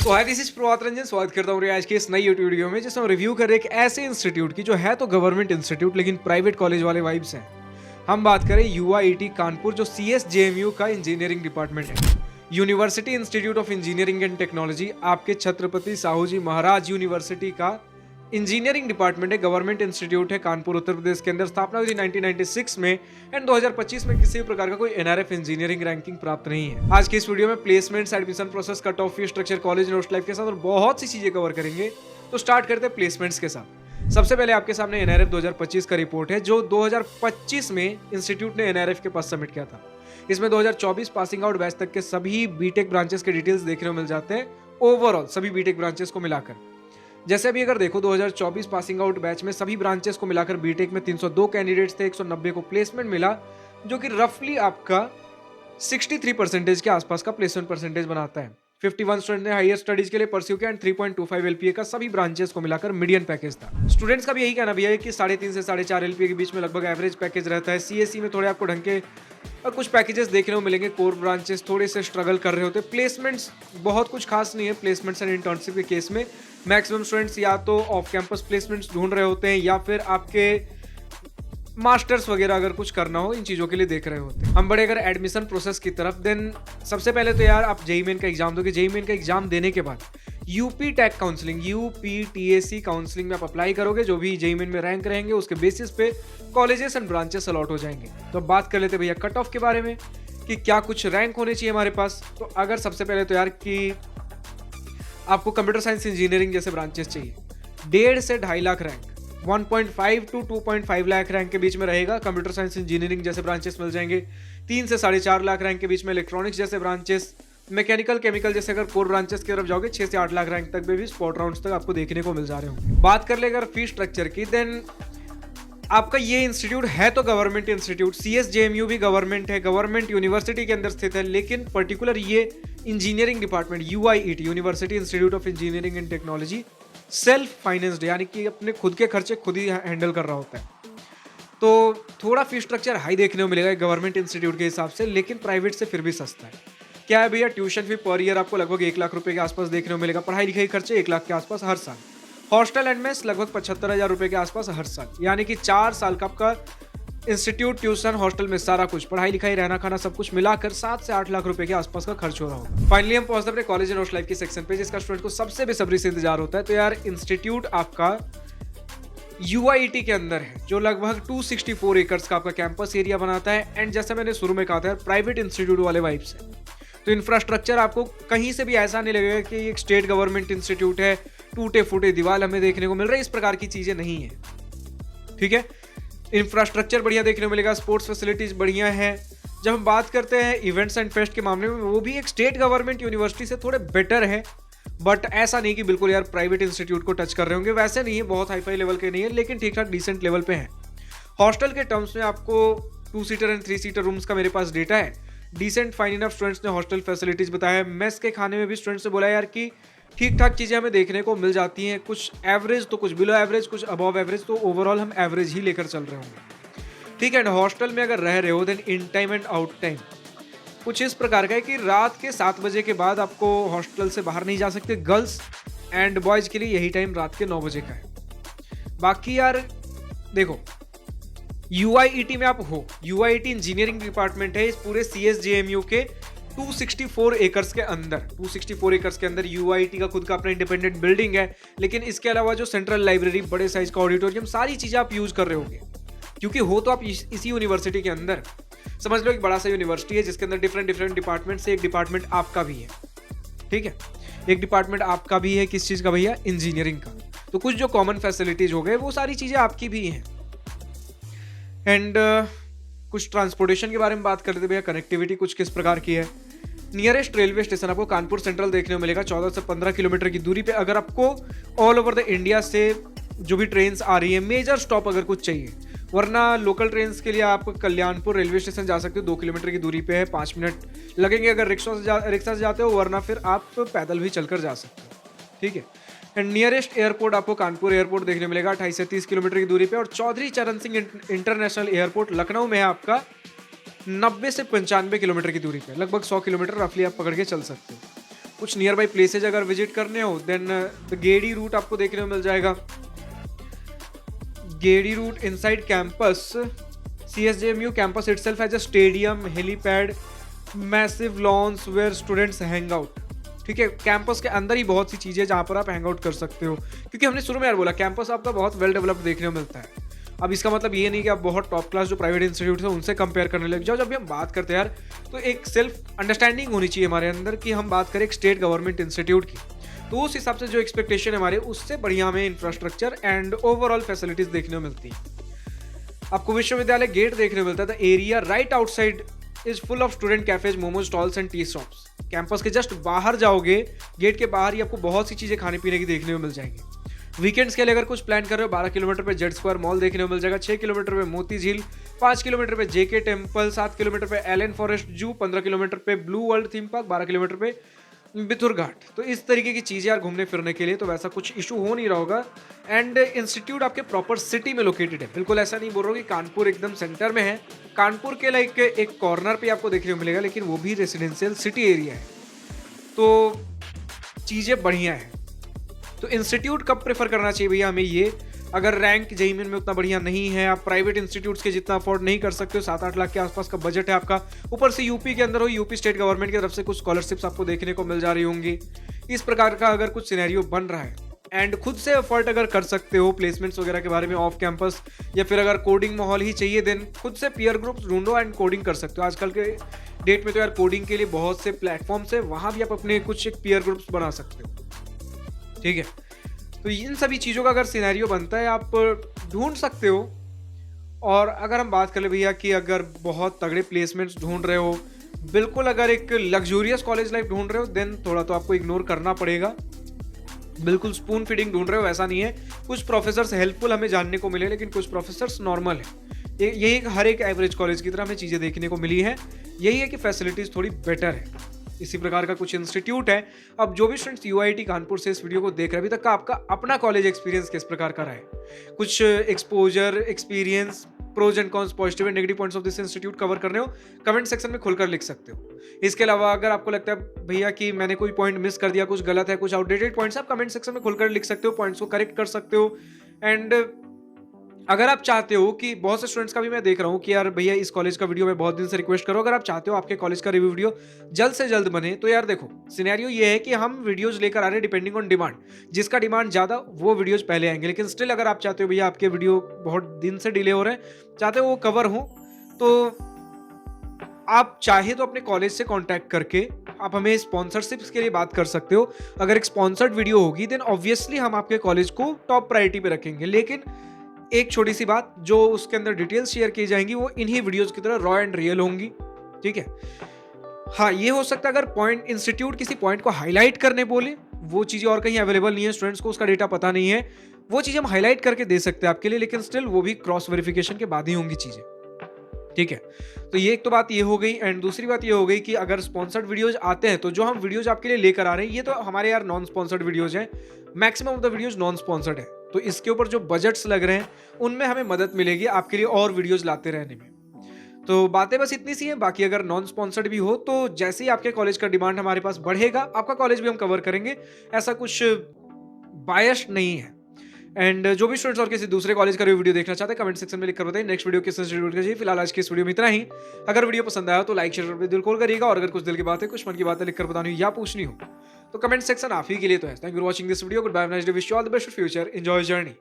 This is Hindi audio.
तो hi this is Prabhat Ranjan, स्वागत करता हूँ आज के इस नई यूट्यूब वीडियो में जिसमें हम रिव्यू कर रहे हैं एक ऐसे इंस्टीट्यूट की जो है तो गवर्नमेंट इंस्टीट्यूट लेकिन प्राइवेट कॉलेज वाले वाइब्स हैं। हम बात करें यूआईटी कानपुर जो सीएसजेएमयू का इंजीनियरिंग डिपार्टमेंट है। University institute of engineering and technology आपके छत्रपति साहू जी महाराज यूनिवर्सिटी का इंजीनियरिंग डिपार्टमेंट है, गवर्नमेंट इंस्टीट्यूट है कानपुर उत्तर प्रदेश के अंदर। स्थापना हुई थी 1996 में एंड 2025 में किसी भी प्रकार का कोई एनआरएफ इंजीनियरिंग रैंकिंग प्राप्त नहीं है। आज की इस वीडियो में placements, admission process, cut off fee structure, college note life के साथ और बहुत सी चीजें कवर करेंगे। तो स्टार्ट करते हैं प्लेसमेंट्स के साथ। सबसे पहले आपके सामने एनआरएफ 2025 का रिपोर्ट है जो 2025 में इंस्टीट्यूट ने एनआरएफ के पास सबमिट किया था। इसमें 2024 पासिंग आउट बैच तक के सभी बीटेक ब्रांचेस के डिटेल्स देखने को मिल जाते हैं, ओवरऑल सभी बीटेक ब्रांचेस को मिलाकर। जैसे अभी अगर देखो 2024 पासिंग आउट बैच में सभी ब्रांचेस को मिलाकर बीटेक में 302 कैंडिडेट्स थे, 190 को प्लेसमेंट मिला, जो कि रफली आपका 63% के आसपास का प्लेसमेंट परसेंटेज बनाता है। 51 स्टूडेंट ने हायर स्टडीज के लिए परस्यू किया एंड 3.25 एलपीए का सभी ब्रांचेस को मिलाकर मीडियन पैकेज था। स्टूडेंट्स का भी यही कहना भैया है कि 3.5 से 4.5 एलपीए के बीच में लगभग एवरेज पैकेज रहता है। सीएससी में थोड़े आपको ढंग के और कुछ पैकेजेस देखने को मिलेंगे, कोर ब्रांचेस थोड़े से स्ट्रगल कर रहे होते। प्लेसमेंट्स बहुत कुछ खास नहीं है। प्लेसमेंट्स एंड इंटर्नशिप के केस में मैक्सिमम स्टूडेंट्स या तो ऑफ कैंपस प्लेसमेंट्स ढूंढ रहे होते हैं या फिर आपके मास्टर्स वगैरह अगर कुछ करना हो इन चीज़ों के लिए देख रहे होते हैं। हम बढ़े अगर एडमिशन प्रोसेस की तरफ, देन सबसे पहले तो यार आप जेईई मेन का एग्जाम दोगे। जेईई मेन का एग्जाम देने के बाद यूपी टेक काउंसलिंग, यूपीटीएसी काउंसलिंग में आप अप्लाई करोगे। जो भी जेईई मेन में रैंक रहेंगे उसके बेसिस पे कॉलेजेस एंड ब्रांचेस अलॉट हो जाएंगे। तो बात कर लेते भैया कट ऑफ के बारे में कि क्या कुछ रैंक होने चाहिए हमारे पास। तो अगर सबसे पहले तो यार कि आपको कंप्यूटर साइंस इंजीनियरिंग जैसे ब्रांचेस चाहिए, 1.5 से 2.5 lakh rank, 1.5 to 2.5 lakh rank के बीच में रहेगा। कंप्यूटर साइंस इंजीनियरिंग जैसे ब्रांचेस मिल जाएंगे। 3 से 4.5 लाख रैंक के बीच में इलेक्ट्रॉनिक्स जैसे ब्रांचेस, मैकेनिकल केमिकल जैसे अगर कोर ब्रांचेस की तरफ जाओगे 6 से 8 लाख रैंक तक भी स्पॉट राउंड्स तक आपको देखने को मिल जा रहे होंगे। बात कर ले अगर फी स्ट्रक्चर की, देन आपका ये इंस्टीट्यूट है तो गवर्नमेंट इंस्टीट्यूट, सीएसजेएमयू भी गवर्नमेंट है, गवर्नमेंट यूनिवर्सिटी के अंदर स्थित है, लेकिन पर्टिकुलर ये engineering department UIET university institute of engineering and technology self financed, यानी कि अपने खुद के खर्चे खुद ही हैंडल कर रहा होता है। तो थोड़ा फी स्ट्रक्चर हाई देखने को मिलेगा गवर्नमेंट इंस्टीट्यूट के हिसाब से, लेकिन प्राइवेट से फिर भी सस्ता है। क्या है भैया, ट्यूशन फी पर ईयर आपको लगभग 1 लाख रुपए के आसपास देखने को मिलेगा। पढ़ाई लिखाई खर्चे 1 लाख के आसपास हर साल। हॉस्टल एंड मेस लगभग 75,000 रुपए के आसपास हर साल, यानी कि 4 साल का आपका इंस्टीट्यूट, ट्यूशन, हॉस्टल में सारा कुछ, पढ़ाई लिखाई, रहना खाना सब कुछ मिलाकर 7 से 8 लाख रुपए के आसपास का खर्च हो रहा होगा। फाइनली हम पहुंचते अपने कॉलेज एंड हॉस्टल लाइफ के सेक्शन पे, जिसका स्टूडेंट को सबसे बेसब्री से इंतजार होता है। तो यार इंस्टीट्यूट आपका यूआईटी के अंदर है जो लगभग 264 एकर्स का आपका कैंपस एरिया बनाता है एंड जैसे मैंने शुरू में कहा था प्राइवेट इंस्टीट्यूट वाले वाइब्स है। तो इंफ्रास्ट्रक्चर आपको कहीं से भी ऐसा नहीं लगेगा कि एक स्टेट गवर्नमेंट इंस्टीट्यूट है, टूटे फूटे दीवार हमें देखने को मिल रहे, इस प्रकार की चीजें नहीं है। ठीक है, इंफ्रास्ट्रक्चर बढ़िया देखने को मिलेगा, स्पोर्ट्स फैसिलिटीज बढ़िया है। जब हम बात करते हैं इवेंट्स एंड फेस्ट के मामले में, वो भी एक स्टेट गवर्नमेंट यूनिवर्सिटी से थोड़े बेटर है, बट ऐसा नहीं कि बिल्कुल यार प्राइवेट इंस्टीट्यूट को टच कर रहे होंगे, वैसे नहीं है, बहुत हाईफाई लेवल के नहीं है, लेकिन ठीक ठाक डिसेंट लेवल पे है। हॉस्टल के टर्म्स में आपको 2 सीटर एंड 3 सीटर रूम्स का मेरे पास डेटा है। डिसेंट फाइन इनफ स्टूडेंट्स ने हॉस्टल फैसिलिटीज बताया। मेस के खाने में भी स्टूडेंट्स ने बोला यार कि ठीक ठाक चीज़ें हमें देखने को मिल जाती हैं, कुछ एवरेज तो कुछ बिलो एवरेज, कुछ अबव एवरेज, तो ओवरऑल हम एवरेज ही लेकर चल रहे होंगे। ठीक है, हॉस्टल में अगर रह रहे हो then in time and out time कुछ इस प्रकार का है कि रात के 7 बजे के बाद आपको हॉस्टल से बाहर नहीं जा सकते। गर्ल्स एंड बॉयज़ के लिए यही टाइम रात के 9 बजे का है। बाकी यार देखो, यूआईईटी में आप हो, यूआईईटी इंजीनियरिंग डिपार्टमेंट है इस पूरे सीएसजेएमयू के 264 एकर्स के अंदर। 264 एकर्स के अंदर यूआईटी का खुद का अपना इंडिपेंडेंट बिल्डिंग है, लेकिन इसके अलावा जो सेंट्रल लाइब्रेरी, बड़े साइज का ऑडिटोरियम, सारी चीजें आप यूज कर रहे होंगे क्योंकि हो तो आप इसी यूनिवर्सिटी के अंदर। समझ लो एक बड़ा सा यूनिवर्सिटी है जिसके अंदर डिफरेंट डिपार्टमेंट से एक डिपार्टमेंट आपका भी है। ठीक है, एक डिपार्टमेंट आपका भी है, किस चीज का भैया, इंजीनियरिंग का। तो कुछ जो कॉमन फैसिलिटीज हो गए वो सारी चीजें आपकी भी हैं। एंड कुछ ट्रांसपोर्टेशन के बारे में बात कर लेते भैया। कनेक्टिविटी कुछ किस प्रकार की है। नियरेस्ट रेलवे स्टेशन आपको कानपुर सेंट्रल देखने को मिलेगा 14 से 15 किलोमीटर की दूरी पे। अगर आपको ऑल ओवर द इंडिया से जो भी ट्रेन आ रही है, मेजर स्टॉप अगर कुछ चाहिए, वरना लोकल ट्रेन के लिए आप कल्याणपुर रेलवे स्टेशन जा सकते हो, 2 किलोमीटर की दूरी पे है, 5 मिनट लगेंगे अगर रिक्शा से जाते हो, वरना फिर आप पैदल भी चलकर जा सकते हो। ठीक है, एंड नियरेस्ट एयरपोर्ट आपको कानपुर एयरपोर्ट देखने मिलेगा 28 से 30 किलोमीटर की दूरी पे, और चौधरी चरण सिंह इंटरनेशनल एयरपोर्ट लखनऊ में है आपका 90 से 95 किलोमीटर की दूरी पे, लगभग 100 किलोमीटर रफली आप पकड़ के चल सकते हो। कुछ नियर बाई प्लेसेज अगर विजिट करने हो देन द गेडी रूट आपको देखने को मिल जाएगा। Gedi route inside campus, CSJMU campus itself has a stadium, helipad, massive lawns where students hang out। ठीक है, कैंपस के अंदर ही बहुत सी चीज़ें जहाँ पर आप हैंग आउट कर सकते हो, क्योंकि हमने शुरू में यार बोला कैंपस आपका बहुत वेल डेवलप्ड देखने को मिलता है। अब इसका मतलब ये नहीं कि आप बहुत टॉप क्लास जो प्राइवेट इंस्टीट्यूट है उनसे कंपेयर करने लग जाओ। जब भी हम बात करते हैं यार तो एक सेल्फ अंडरस्टैंडिंग होनी चाहिए हमारे अंदर कि हम बात करें एक स्टेट गवर्नमेंट इंस्टीट्यूट की, तो उस हिसाब से जो एक्सपेक्टेशन है हमारे उससे बढ़िया हमें इंफ्रास्ट्रक्चर एंड ओवरऑल फैसिलिटीज देखने को मिलती है। आपको विश्वविद्यालय गेट देखने को मिलता है। The area right outside is full of student cafes, momos stalls and T shops. Campus के जस्ट बाहर जाओगे, गेट के बाहर ही आपको बहुत सी चीजें खाने पीने की देखने को मिल जाएंगी। वीकेंड्स के लिए अगर कुछ प्लान कर रहे हो, 12 किलोमीटर पे जेड स्क्वायर मॉल देखने को मिल जाएगा, 6 किलोमीटर पे मोती झील, 5 किलोमीटर पे जेके टेम्पल, 7 किलोमीटर पे एलन फॉरेस्ट जू, 15 किलोमीटर पे blue world theme park, 12 kilometre पे बिथुर घाट। तो इस तरीके की चीज़ें यार घूमने फिरने के लिए तो वैसा कुछ इशू हो नहीं रहा होगा। एंड इंस्टीट्यूट आपके प्रॉपर सिटी में लोकेटेड है, बिल्कुल ऐसा नहीं बोल रहा हूँ कि कानपुर एकदम सेंटर में है। कानपुर के लाइक एक कॉर्नर पे आपको देखने को मिलेगा, लेकिन वो भी रेसिडेंशियल सिटी एरिया है, तो चीज़ें बढ़िया है। तो इंस्टीट्यूट कब प्रेफर करना चाहिए भैया हमें, ये अगर रैंक जेईई में उतना बढ़िया नहीं है, आप प्राइवेट इंस्टीट्यूट्स के जितना अफोर्ड नहीं कर सकते हो, 7-8 लाख के आसपास का बजट है आपका, ऊपर से यूपी के अंदर हो, यूपी स्टेट गवर्नमेंट की तरफ से कुछ स्कॉलरशिप्स आपको देखने को मिल जा रही होंगी, इस प्रकार का अगर कुछ सिनेरियो बन रहा है एंड खुद से एफर्ट अगर कर सकते हो प्लेसमेंट्स वगैरह के बारे में ऑफ कैंपस, या फिर अगर कोडिंग माहौल ही चाहिए देन खुद से पीयर ग्रुप्स ढूंढो एंड कोडिंग कर सकते हो। आजकल के डेट में तो यार कोडिंग के लिए बहुत से प्लेटफॉर्म्स है, वहाँ भी आप अपने कुछ एक पीयर ग्रुप्स बना सकते हो। ठीक है, तो इन सभी चीज़ों का अगर सिनेरियो बनता है आप ढूंढ सकते हो। और अगर हम बात करें भैया कि अगर बहुत तगड़े प्लेसमेंट्स ढूंढ रहे हो, बिल्कुल अगर एक लग्जूरियस कॉलेज लाइफ ढूंढ रहे हो देन थोड़ा तो आपको इग्नोर करना पड़ेगा। बिल्कुल स्पून फीडिंग ढूंढ रहे हो ऐसा नहीं है, कुछ प्रोफेसर्स हेल्पफुल हमें जानने को मिले, लेकिन कुछ प्रोफेसर्स नॉर्मल है। यही हर एक एवरेज कॉलेज की तरह हमें चीज़ें देखने को मिली है, यही है कि फैसिलिटीज़ थोड़ी बेटर है। इसी प्रकार का कुछ इंस्टीट्यूट है। अब जो भी स्टूडेंट्स यूआईटी कानपुर से इस वीडियो को देख रहे हैं, अभी तक का आपका अपना कॉलेज एक्सपीरियंस किस प्रकार का रहा है, कुछ exposure, experience, pros and cons, positive and negative points of this institute cover करने हो, कमेंट सेक्शन में खुलकर लिख सकते हो। इसके अलावा अगर आपको लगता है भैया कि मैंने कोई पॉइंट मिस कर दिया, कुछ गलत है, कुछ आउटडेटेड पॉइंट्स, आप कमेंट सेक्शन में खुलकर लिख सकते हो, पॉइंट्स को करेक्ट कर सकते हो। एंड अगर आप चाहते हो कि बहुत से स्टूडेंट्स का भी मैं देख रहा हूँ कि यार भैया इस कॉलेज का वीडियो मैं बहुत दिन से रिक्वेस्ट करो, अगर आप चाहते हो आपके कॉलेज का रिव्यू वीडियो जल्द से जल्द बने, तो यार देखो सिनेरियो ये है कि हम वीडियोस लेकर आ रहे हैं डिपेंडिंग ऑन डिमांड, जिसका डिमांड ज़्यादा वो वीडियोस पहले आएंगे। लेकिन स्टिल अगर आप चाहते हो भैया आपके वीडियो बहुत दिन से डिले हो रहे हैं, चाहते हो वो कवर हो, तो आप चाहे तो अपने कॉलेज से कॉन्टैक्ट करके आप हमें स्पॉन्सरशिप्स के लिए बात कर सकते हो। अगर एक स्पॉन्सर्ड वीडियो होगी देन ऑब्वियसली हम आपके कॉलेज को टॉप प्रायोरिटी पे रखेंगे। लेकिन एक छोटी सी बात, जो उसके अंदर डिटेल्स शेयर की जाएंगी वो इन्हीं वीडियोस की तरह रॉ एंड रियल होंगी। ठीक है, हाँ ये हो सकता है अगर पॉइंट इंस्टीट्यूट किसी पॉइंट को हाईलाइट करने बोले, वो चीज़ें और कहीं अवेलेबल नहीं है, स्टूडेंट्स को उसका डेटा पता नहीं है, वो चीज़ हम हाईलाइट करके दे सकते हैं आपके लिए, लेकिन स्टिल वो भी क्रॉस वेरिफिकेशन के बाद ही होंगी चीज़ें। ठीक है, तो ये एक तो बात ये हो गई। एंड दूसरी बात ये हो गई कि अगर स्पॉन्सर्ड वीडियोज आते हैं तो जो हम वीडियोज आपके लिए लेकर आ रहे हैं ये तो हमारे यार नॉन स्पॉन्सर्ड वीडियोज हैं, maximum of the videos non sponsored है, तो इसके ऊपर जो बजट्स लग रहे हैं उनमें हमें मदद मिलेगी आपके लिए और वीडियोज लाते रहने में। तो बातें बस इतनी सी हैं। बाकी अगर नॉन स्पॉन्सर्ड भी हो तो जैसे ही आपके कॉलेज का डिमांड हमारे पास बढ़ेगा आपका कॉलेज भी हम कवर करेंगे, ऐसा कुछ बायस्ड नहीं है। एंड जो भी स्टूडेंट्स और किसी दूसरे कॉलेज का वीडियो देखना चाहते हैं कमेंट सेक्शन में लिखकर बताइए नेक्स्ट वीडियो किस इंस्टीट्यूट का चाहिए। फिलहाल आज की इस वीडियो में इतना ही। अगर वीडियो पसंद आया तो लाइक शेयर दिल खोल करिएगा, और अगर कुछ दिल की बात है, कुछ मन की बातें लिखकर बतानी या पूछनी हो तो कमेंट सेक्शन आप ही के लिए तो है। Thank you for watching this video, goodbye, nice day, wish you all the best for future, enjoy journey.